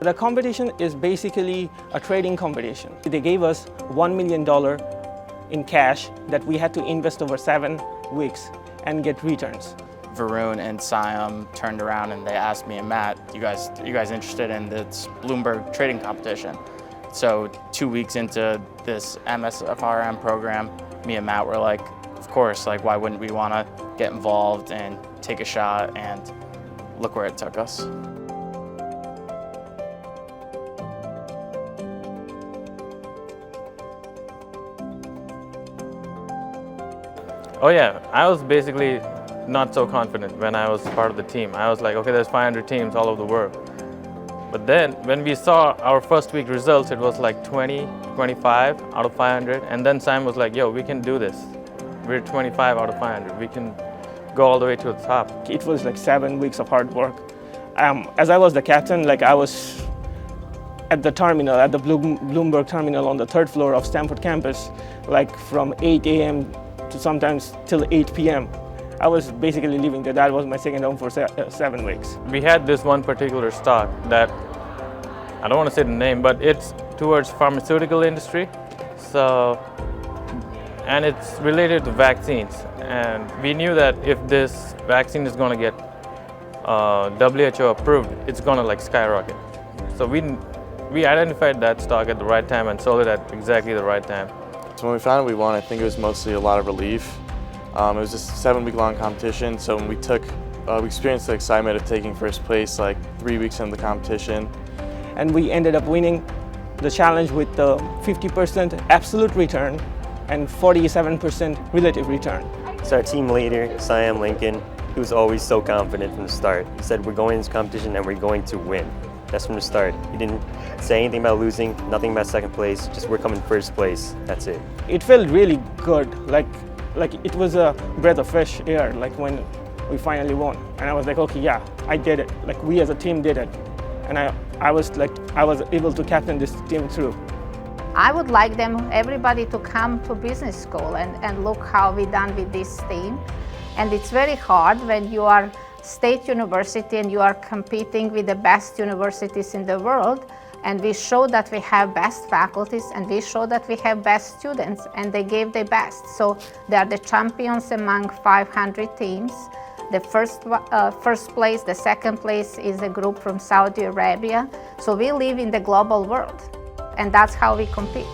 The competition is basically a trading competition. They gave us $1 million in cash that we had to invest over 7 weeks and get returns. Varun and Siam turned around and they asked me and Matt, you guys interested in this Bloomberg trading competition? So 2 weeks into this MSFRM program, me and Matt were like, of course, like why wouldn't we want to get involved and take a shot, and look where it took us. Oh yeah, I was basically not so confident when I was part of the team. I was like, okay, there's 500 teams all over the world. But then when we saw our first week results, it was like 20, 25 out of 500. And then Simon was like, yo, we can do this. We're 25 out of 500. We can go all the way to the top. It was like 7 weeks of hard work. As I was the captain, like I was at the terminal, at the Bloomberg terminal on the 3rd floor of Stanford campus, like from 8 a.m. to sometimes till 8 p.m. I was basically living there. That was my second home for 7 weeks. We had this one particular stock that, I don't want to say the name, but it's towards pharmaceutical industry. So, and it's related to vaccines. And we knew that if this vaccine is going to get WHO approved, it's going to like skyrocket. So we identified that stock at the right time and sold it at exactly the right time. So when we found out we won, I think it was mostly a lot of relief. It was just a 7-week-long competition, so when we experienced the excitement of taking first place like 3 weeks into the competition. And we ended up winning the challenge with the 50% absolute return and 47% relative return. So our team leader, Siam Lincoln, he was always so confident from the start. He said, we're going in this competition and we're going to win. That's from the start. He didn't say anything about losing, nothing about second place, just we're coming first place, that's it. It felt really good, like it was a breath of fresh air, like when we finally won. And I was like, okay, yeah, I did it. Like we as a team did it. And I was able to captain this team through. I would like everybody to come to business school and look how we done with this team. And it's very hard when you are state university and you are competing with the best universities in the world. And we show that we have best faculties and we show that we have best students, and they gave their best. So they are the champions among 500 teams. The first place, the second place is a group from Saudi Arabia. So we live in the global world, and that's how we compete.